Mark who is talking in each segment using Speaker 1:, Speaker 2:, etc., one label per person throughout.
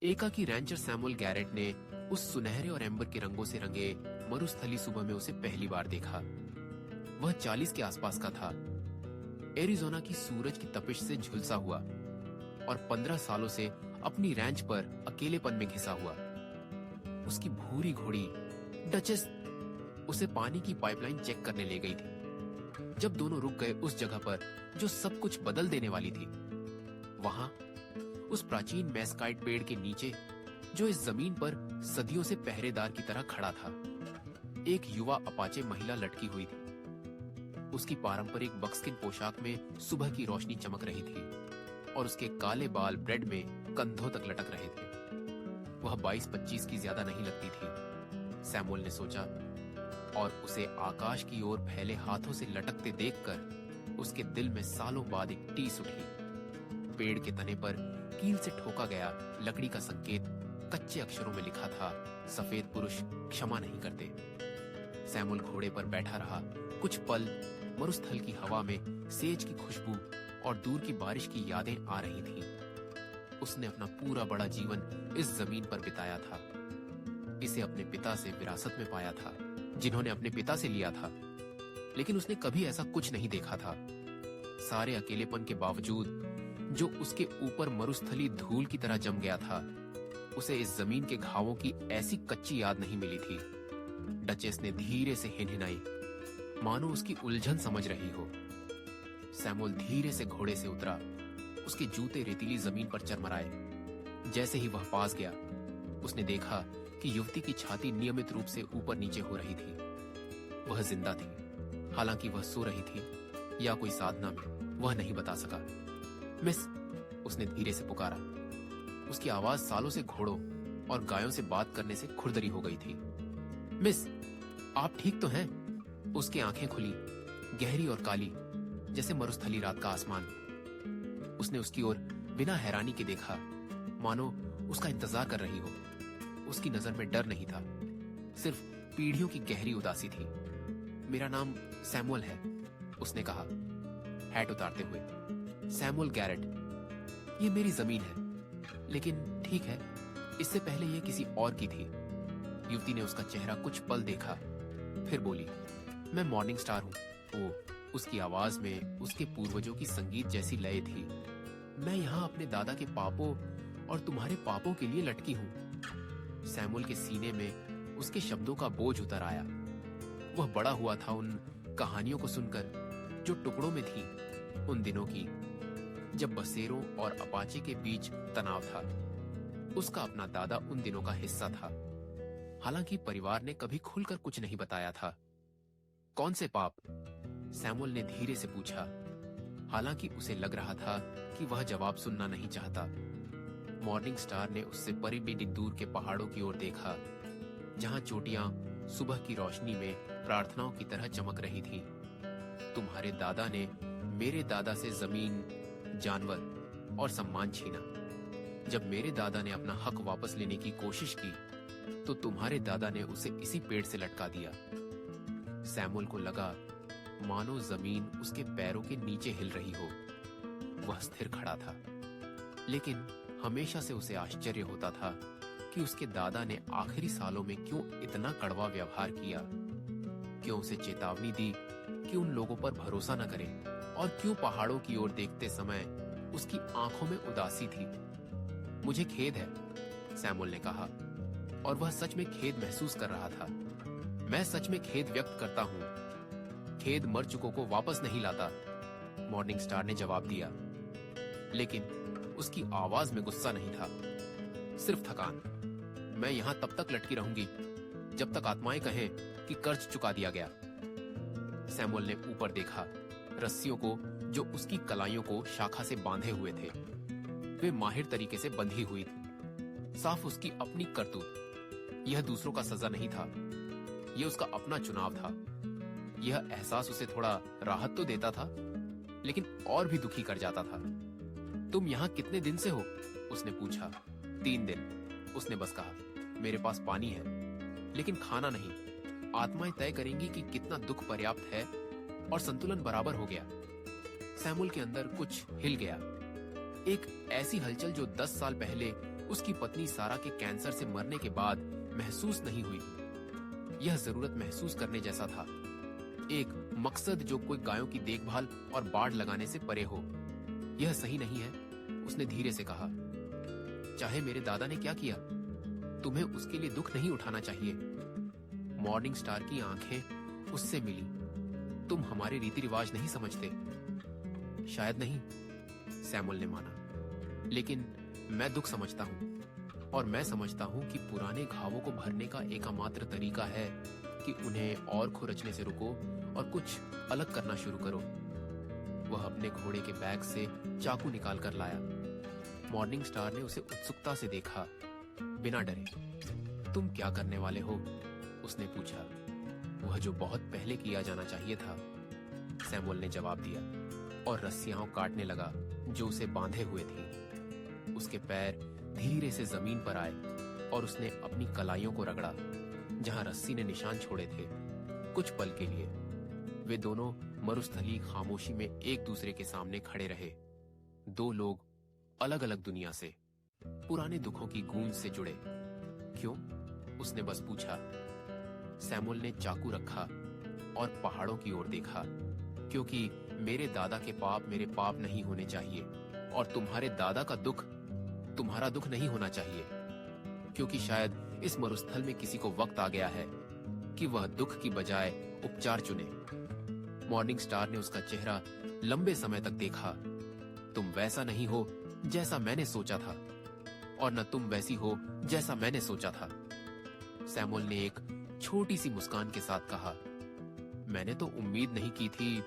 Speaker 1: एकाकी Rancher Samuel Garrett ने उस सुनहरे और एम्बर के रंगों से रंगे मरुस्थली सुबह में उसे पहली बार देखा। वह 40 के आसपास का था, एरिज़ोना की सूरज की तपिश से झुलसा हुआ और 15 सालों से अपनी रैंच पर अकेलेपन में घिसा हुआ। उसकी भूरी घोड़ी डचेस उसे पानी की पाइपलाइन चेक करने ले गई थी। जब दोनों रुक गए उस जगह पर जो सब कुछ बदल देने वाली थी, वहां उस प्राचीन मैस्काइट पेड़ के नीचे जो इस जमीन पर सदियों से पहरेदार की तरह खड़ा था, एक युवा अपाचे महिला लटकी हुई थी। उसकी पारंपरिक बक्सकिन पोशाक में सुबह की रोशनी चमक रही थी और उसके काले बाल ब्रेड में कंधों तक लटक रहे थे। वह 22-25 की ज्यादा नहीं लगती थी, सैमुअल ने सोचा, और उसे आकाश की ओर फैले हाथों से लटकते देखकर उसके दिल में सालों बाद एक टीस उठी। पेड़ के तने पर कील से ठोका गया लकड़ी का संकेत कच्चे अक्षरों में लिखा था, सफेद पुरुष क्षमा नहीं करते। सैमुअल घोड़े पर बैठा रहा। कुछ पल मरुस्थल की हवा में सेज की खुशबू और दूर की बारिश की यादें आ रही थीं। उसने अपना पूरा बड़ा जीवन इस जमीन पर बिताया था। इसे अपने पिता से विरासत में पाया था, जिन्होंने अपने पिता से लिया था, लेकिन उसने कभी ऐसा कुछ नहीं देखा था। सारे अकेलेपन के बावजूद जो उसके ऊपर मरुस्थली धूल की तरह जम गया था, उसे इस जमीन के घावों की ऐसी कच्ची याद नहीं मिली थी। डचेस ने धीरे से हिनहिनाई, मानो उसकी उलझन समझ रही हो। सैमुअल धीरे से घोड़े से उतरा। उसके जूते रेतीली जमीन पर चरमराए। जैसे ही वह पास गया, उसने देखा कि युवती की छाती नियमित रूप से ऊपर नीचे हो रही थी। वह जिंदा थी, हालांकि वह सो रही थी या कोई साधना में, वह नहीं बता सका। मिस, उसने धीरे से पुकारा। उसकी आवाज सालों से घोड़ों और गायों से बात करने से खुरदरी हो गई थी। मिस, आप ठीक तो हैं? उसकी आंखें खुली, गहरी और काली, जैसे मरुस्थली रात का आसमान। उसने उसकी ओर बिना हैरानी के देखा, मानो उसका इंतजार कर रही हो। उसकी नजर में डर नहीं था, सिर्फ पीढ़ियों की गहरी उदासी थी। मेरा नाम सैमुअल है, उसने कहा, हैट उतारते हुए। सैमुअल गैरेट, ये मेरी जमीन है, लेकिन ठीक है, इससे पहले ये किसी और की थी। युवती ने उसका चेहरा कुछ पल देखा, फिर बोली, मैं मॉर्निंग स्टार हूँ। ओ, उसकी आवाज में उसके पूर्वजों की संगीत जैसी लय थी। मैं यहाँ अपने दादा के पापों और तुम्हारे पापों के लिए लटकी हूँ। सैमुअल के सीने में उसके शब्दों का बोझ उतर आया। वह बड़ा हुआ था उन कहानियों को सुनकर जो टुकड़ों में थी, उन दिनों की जब बसेरों और अपाचे के बीच तनाव था। उसका अपना दादा उन दिनों का हिस्सा था, हालांकि परिवार ने कभी खुलकर कुछ नहीं बताया था। कौन से पाप? सैमुअल ने धीरे से पूछा, हालांकि उसे लग रहा था कि वह जवाब सुनना नहीं चाहता। मॉर्निंग स्टार ने उससे परिबेडी दूर के पहाड़ों की ओर देखा, जहां चोटियां सुबह की रोशनी में प्रार्थनाओं की तरह चमक रही थीं। तुम्हारे दादा ने मेरे दादा से जमीन, जानवर और सम्मान छीना। जब मेरे दादा ने अपना हक वापस लेने की कोशिश की, तो तुम्हारे दादा ने उसे इसी पेड़ से लटका दिया। सैमुअल को लगा मानो जमीन उसके पैरों के नीचे हिल रही हो। वह स्थिर खड़ा था, लेकिन हमेशा से उसे आश्चर्य होता था कि उसके दादा ने आखिरी सालों में क्यों इतना कड़वा व्यवहार किया, क्यों उसे चेतावनी दी कि उन लोगों पर भरोसा न करे, और क्यों पहाड़ों की ओर देखते समय उसकी आंखों में उदासी थी। मुझे खेद है, सैमुअल ने कहा, और वह सच में खेद महसूस कर रहा था। मैं सच में खेद व्यक्त करता हूँ। खेद मर चुकों को वापस नहीं लाता, मॉर्निंग स्टार ने जवाब दिया। लेकिन उसकी आवाज में गुस्सा नहीं था, सिर्फ थकान। मैं यहां तब तक लटकी रहूंगी जब तक आत्माएं कहें कि कर्ज चुका दिया गया। सैमुअल ने ऊपर देखा, रस्सियों को जो उसकी कलाइयों को शाखा से बांधे हुए थे, वे माहिर तरीके से बंधी हुई थी। साफ उसकी अपनी करतूत। यह दूसरों का सजा नहीं था, यह उसका अपना चुनाव था। यह एहसास उसे थोड़ा राहत तो देता था, लेकिन और भी दुखी कर जाता था। तुम यहाँ कितने दिन से हो? उसने पूछा। 3 दिन, उसने बस कहा। मेरे पास पानी है, लेकिन खाना नहीं। आत्माएं तय करेंगी कि कितना दुख पर्याप्त है, और संतुलन बराबर हो गया। सैमुअल के अंदर कुछ हिल गया, एक ऐसी हलचल जो 10 साल पहले उसकी पत्नी सारा के कैंसर से मरने के बाद महसूस नहीं हुई। यह जरूरत महसूस करने जैसा था, एक मकसद जो कोई गायों की देखभाल और बाड़ लगाने से परे हो। यह सही नहीं है, उसने धीरे से कहा। चाहे मेरे दादा ने क्या किया, तुम्हें उसके लिए दुख नहीं उठाना चाहिए। मॉर्निंग स्टार की आंखें उससे मिली। तुम हमारे रीति रिवाज नहीं समझते। शायद नहीं, सैमुअल ने माना, लेकिन मैं दुख समझता हूं, और मैं समझता हूं कि पुराने घावों को भरने का एकमात्र तरीका है कि उन्हें और खुरचने से रुको और कुछ अलग करना शुरू करो। वह अपने घोड़े के बैग से चाकू निकाल कर लाया। मॉर्निंग स्टार ने उसे उत्सुकता से देखा, बिना डरे। तुम क्या करने वाले हो, उसने पूछा। वह जो बहुत पहले किया जाना चाहिए था, सैमुअल ने जवाब दिया, और रस्सियां काटने लगा जो उसे बांधे हुए थी। उसके पैर धीरे से जमीन पर आए और उसने अपनी कलाइयों को रगड़ा जहां रस्सी ने निशान छोड़े थे। कुछ पल के लिए वे दोनों मरुस्थली खामोशी में एक दूसरे के सामने खड़े रहे। दो लोग अलग अलग दुनिया से, पुराने दुखों की गूंज से जुड़े। क्यों, उसने बस पूछा। सैमुअल ने चाकू रखा और पहाड़ों की ओर देखा। क्योंकि मेरे दादा के पाप मेरे पाप नहीं होने चाहिए, और तुम्हारे दादा का दुख तुम्हारा दुख नहीं होना चाहिए। क्योंकि शायद इस मरुस्थल में किसी को वक्त आ गया है कि वह दुख की बजाय उपचार चुने। मॉर्निंग स्टार ने उसका चेहरा लंबे समय तक देखा। तुम वैसा नहीं हो जैसा मैंने सोचा था, और न तुम वैसी हो जैसा मैंने सोचा था, सैमुअल ने एक छोटी सी मुस्कान के साथ कहा। मैंने तो उम्मीद नहीं की थी।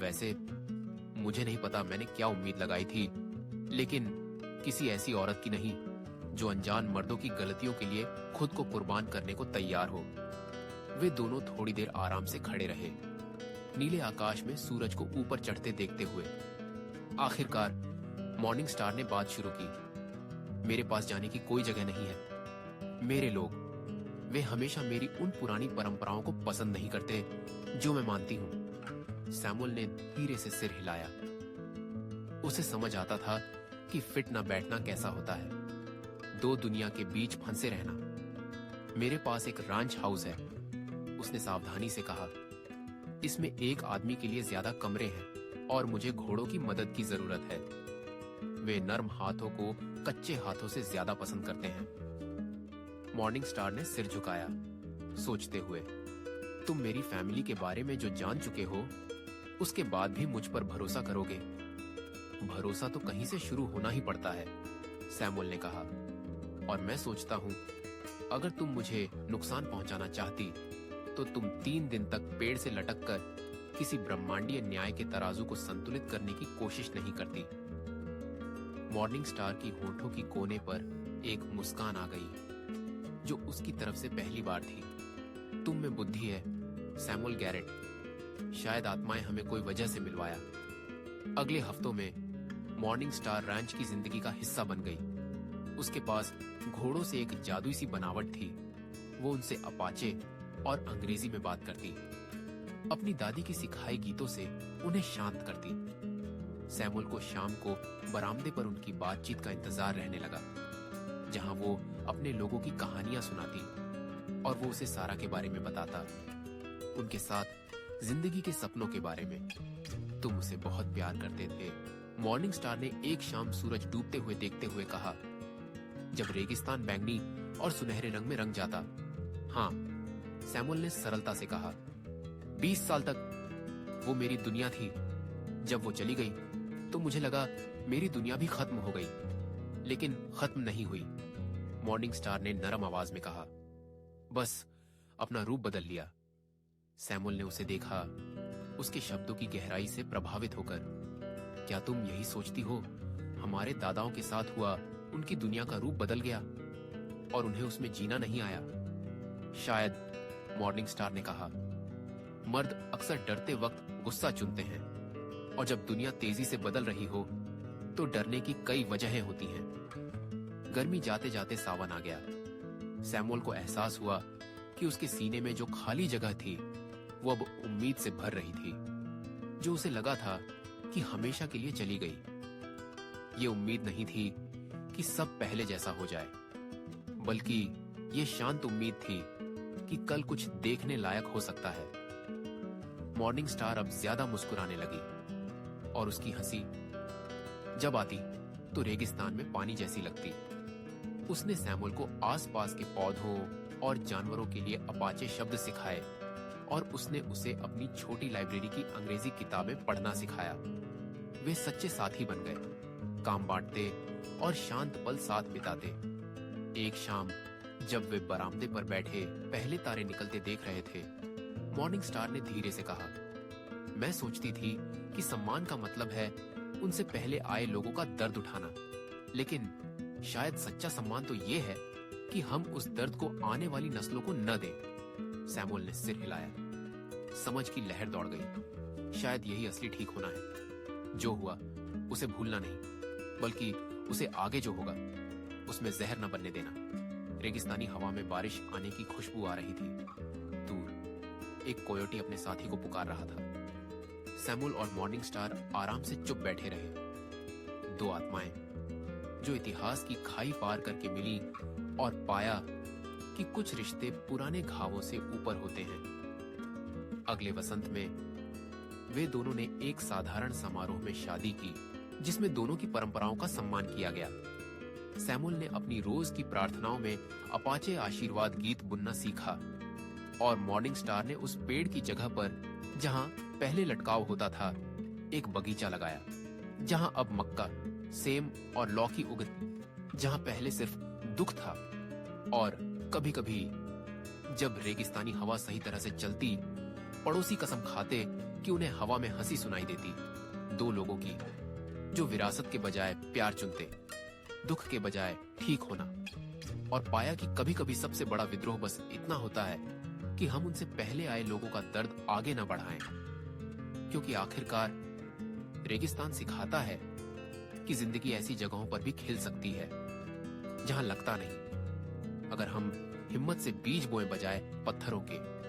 Speaker 1: वैसे मुझे नहीं पता मैंने क्या उम्मीद लगाई थी, लेकिन किसी ऐसी औरत की नहीं जो अनजान मर्दों की गलतियों के लिए खुद को कुर्बान करने को तैयार हो। वे दोनों थोड़ी देर आराम से खड़े रहे, नीले आकाश में सूरज को ऊपर चढ़ते देखते हुए। आखिरकार मॉर्निंग स्टार ने बात शुरू की। मेरे पास जाने की कोई जगह नहीं है। मेरे लोग, वे हमेशा मेरी उन पुरानी परंपराओं को पसंद नहीं करते जो मैं मानती हूं। सैमुअल ने धीरे से सिर हिलाया। उसे समझ आता था कि फिट ना बैठना कैसा होता है, दो दुनिया के बीच फंसे रहना। मेरे पास एक रांच हाउस है, उसने सावधानी से कहा। इसमें एक आदमी के लिए ज्यादा कमरे हैं, और मुझे घोड़ों की मदद की जरूरत है। वे नर्म हाथों को कच्चे हाथों से ज्यादा पसंद करते हैं। मॉर्निंग स्टार ने सिर झुकाया, सोचते हुए। तुम मेरी फैमिली के बारे में जो जान चुके हो, उसके बाद भी मुझ पर भरोसा करोगे? भरोसा तो कहीं से शुरू होना ही पड़ता है, सैमुअल ने कहा। और मैं सोचता हूं, अगर तुम मुझे नुकसान पहुंचाना चाहती, तो तुम 3 दिन तक पेड़ से लटककर किसी ब्रह्मांडीय न्याय के तराजू को संतुलित करने की कोशिश नहीं करती। मॉर्निंग स्टार की होठों की कोने पर एक मुस्कान आ गई, जो उसकी तरफ से पहली बार थी। तुम में बुद्धि है, सैमुअल गैरेट। शायद आत्माएं हमें कोई वजह से मिलवाया। अगले हफ्तों में मॉर्निंग स्टार रैंच की जिंदगी का हिस्सा बन गई। उसके पास घोड़ों से एक जादुई सी बनावट थी। वो उनसे अपाचे और अंग्रेजी में बात करती, अपनी दादी की सिखाए गीतों से उन्हें शांत करती। सैमुअल को शाम को बरामदे पर उनकी बातचीत का इंतजार रहने लगा, जहां वो अपने लोगों की कहानियां सुनाती और वो उसे सारा के बारे में बताता, उनके साथ जिंदगी के सपनों के बारे में। तुम उसे बहुत प्यार करते थे, मॉर्निंग स्टार ने एक शाम सूरज डूबते हुए देखते हुए कहा, जब रेगिस्तान बैंगनी और सुनहरे रंग में रंग जाता। हाँ, सैमुअल ने सरलता से कहा। 20 साल तक वो मेरी दुनिया थी। जब वो चली गई तो मुझे लगा मेरी दुनिया भी खत्म हो गई, लेकिन खत्म नहीं हुई, मॉर्निंग स्टार ने नरम आवाज में कहा। बस अपना रूप बदल लिया। सैमुअल ने उसे देखा, उसके शब्दों की गहराई से प्रभावित होकर। क्या तुम यही सोचती हो? हमारे दादाओं के साथ हुआ, उनकी दुनिया का रूप बदल गया और उन्हें उसमें जीना नहीं आया। शायद, मॉर्निंग स्टार ने कहा। मर्द अक्सर डरते वक्त गुस्सा चुनते हैं, और जब दुनिया तेजी से बदल रही हो तो डरने की कई वजहें होती हैं। गर्मी जाते जाते सावन आ गया। सैमुअल को एहसास हुआ कि उसके सीने में जो खाली जगह थी वो अब उम्मीद से भर रही थी, जो उसे लगा था कि हमेशा के लिए चली गई। ये उम्मीद नहीं थी कि सब पहले जैसा हो जाए, बल्कि ये शांत उम्मीद थी कि कल कुछ देखने लायक हो सकता है। मॉर्निंग स्टार अब ज्यादा मुस्कुराने लगी और उसकी हंसी जब आती तो रेगिस्तान में पानी जैसी लगती। उसने सैमुअल को आसपास के पौधों और जानवरों के लिए अपाचे शब्द सिखाए और उसने उसे अपनी छोटी लाइब्रेरी की अंग्रेजी किताबें पढ़ना सिखाया। वे सच्चे साथी बन गए, काम बांटते और शांत पल साथ बिताते। एक शाम जब वे बरामदे पर बैठे पहले तारे निकलते देख रहे थे, मॉर्निंग स्टार ने धीरे से कहा, मैं सोचती थी कि सम्मान का मतलब है उनसे पहले आए लोगों का दर्द उठाना, लेकिन शायद सच्चा सम्मान तो ये है कि हम उस दर्द को आने वाली नस्लों को न दें। सैमुअल ने सिर हिलाया। समझ की लहर दौड़ गई। शायद यही असली ठीक होना है। जो हुआ उसे भूलना नहीं, बल्कि उसे आगे जो होगा उसमें जहर न बनने देना। रेगिस्तानी हवा में बारिश आने की खुशबू आ रही थी। दूर एक कोयोटी अपने साथी को पुकार रहा था। सैमुअल और मॉर्निंग स्टार आराम से चुप बैठे रहे। दो आत्माएं जो इतिहास की खाई पार करके मिली और पाया कि कुछ रिश्ते पुराने घावों से ऊपर होते हैं। अगले वसंत में वे दोनों ने एक साधारण समारोह में शादी की, जिसमें दोनों की परंपराओं का सम्मान किया गया। सैमुअल ने अपनी रोज की प्रार्थनाओं में अपाचे आशीर्वाद गीत बुनना सीखा और मॉर्निंग स्टार ने उस पेड़ की जगह पर जहां पहले लटकाव होता था एक बगीचा लगाया, जहां अब मक्का, सेम और लौकी उगती, जहां पहले सिर्फ दुख था। और कभी-कभी जब रेगिस्तानी हवा सही तरह से चलती, पड़ोसी कसम खाते कि उन्हें हवा में हंसी सुनाई देती। दो लोगों की जो विरासत के बजाय प्यार चुनते, दुख के बजाय ठीक होना। और पाया कि कभी-कभी सबसे बड़ा विद्रोह बस इतना होता है कि हम उनसे पहले आए लोगों का दर्द आगे न बढ़ाएं, क्योंकि आखिरकार रेगिस्तान सिखाता है कि जिंदगी ऐसी जगहों पर भी खिल सकती है जहां लगता नहीं, अगर हम हिम्मत से बीज बोए बजाय पत्थरों के।